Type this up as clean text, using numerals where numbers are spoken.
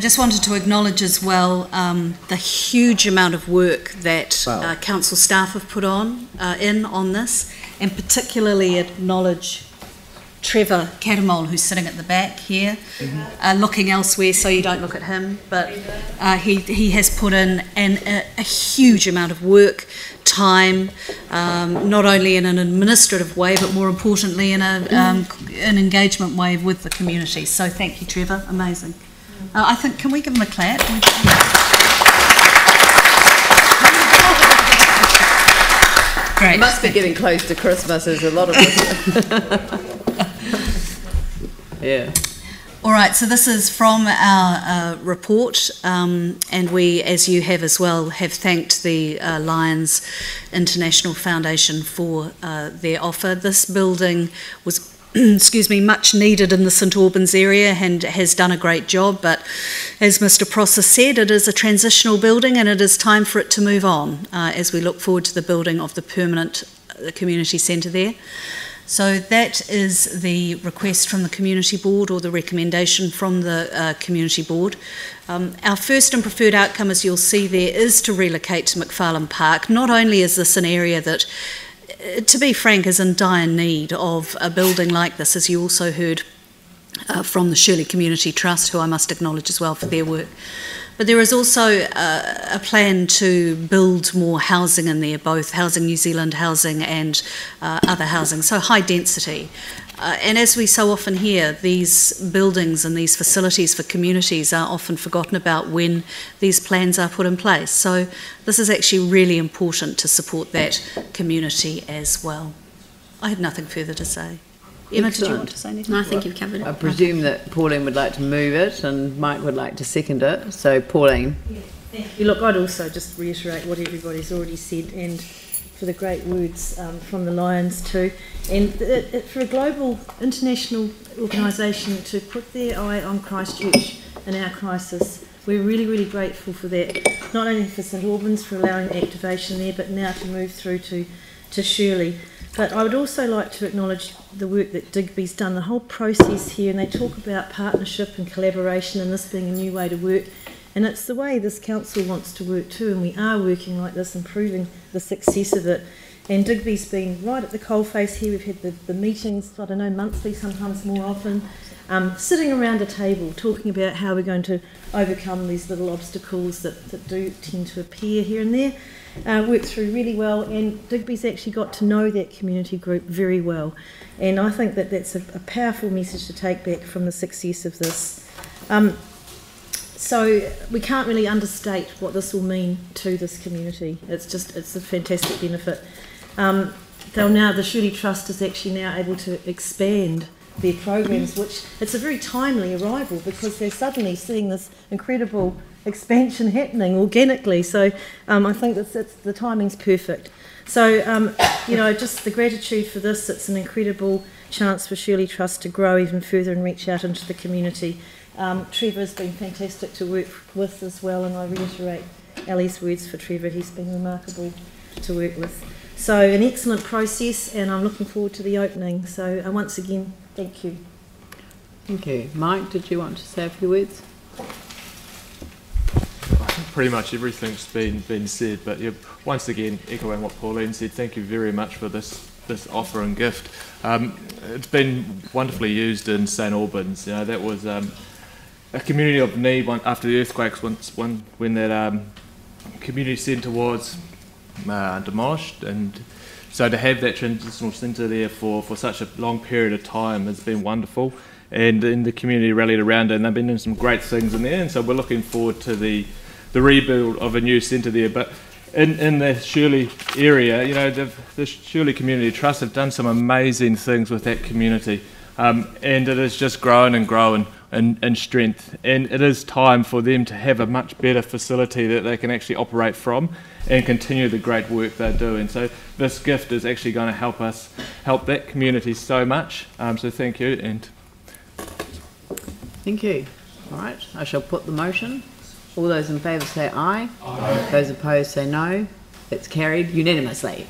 I just wanted to acknowledge as well the huge amount of work that council staff have put on this, and particularly acknowledge Trevor Catamol, who's sitting at the back here, looking elsewhere so you don't look at him, but he has put in a huge amount of work, time, not only in an administrative way, but more importantly in an engagement way with the community. So thank you, Trevor, amazing. I think, can we give him a clap? Great. It must be getting close to Christmas, there's a lot of us. Yeah. All right, so this is from our report, and we, as you have as well, have thanked the Lions International Foundation for their offer. This building was much needed in the St Albans area and has done a great job, but as Mr Prosser said, it is a transitional building and it is time for it to move on as we look forward to the building of the permanent community centre there. So that is the request from the Community Board, or the recommendation from the Community Board. Our first and preferred outcome, as you'll see there, is to relocate to McFarlane Park. Not only is this an area that, to be frank, is in dire need of a building like this, as you also heard from the Shirley Community Trust, who I must acknowledge as well for their work. But there is also a plan to build more housing in there, both Housing New Zealand housing and other housing, so high density. And as we so often hear, these buildings and these facilities for communities are often forgotten about when these plans are put in place. So this is actually really important to support that community as well. I have nothing further to say. Emma, did you want to say anything? No, I think you've covered it. I presume that Pauline would like to move it and Mike would like to second it. So, Pauline. Yeah, thank you. Look, I'd also just reiterate what everybody's already said, and for the great words from the Lions too. And for a global, international organisation to put their eye on Christchurch in our crisis, we're really, really grateful for that. Not only for St Albans for allowing activation there, but now to move through to Shirley. But I would also like to acknowledge the work that Digby's done, the whole process here, and they talk about partnership and collaboration and this being a new way to work. And it's the way this council wants to work too, and we are working like this, improving the success of it. And Digby's been right at the coalface here. We've had the meetings, I don't know, monthly, sometimes more often, sitting around a table talking about how we're going to overcome these little obstacles that do tend to appear here and there. Worked through really well, and Digby's actually got to know that community group very well, and I think that that's a powerful message to take back from the success of this. So we can't really understate what this will mean to this community. It's a fantastic benefit. The Shirley Trust is actually now able to expand their programs, which it's a very timely arrival because they're suddenly seeing this incredible expansion happening organically. So I think the timing's perfect. So just the gratitude for this. It's an incredible chance for Shirley Trust to grow even further and reach out into the community. Trevor has been fantastic to work with as well, and I reiterate Ali's words for Trevor. He's been remarkable to work with. So an excellent process, and I'm looking forward to the opening. So once again, thank you. Thank you. Mike, did you want to say a few words? Pretty much everything's been said, but once again, echoing what Pauline said, thank you very much for this offer and gift. It's been wonderfully used in St Albans. That was a community of need after the earthquakes when that community centre was demolished, and so to have that transitional centre there for such a long period of time has been wonderful, and the community rallied around it, and they've been doing some great things in there, and so we're looking forward to the rebuild of a new centre there. But in the Shirley area, the Shirley Community Trust have done some amazing things with that community, and it is just growing and growing in strength, and it is time for them to have a much better facility that they can actually operate from and continue the great work they're doing. So this gift is actually going to help that community so much. So thank you. And thank you. All right, I shall put the motion. All those in favour say aye. Aye. Those opposed say no. It's carried unanimously.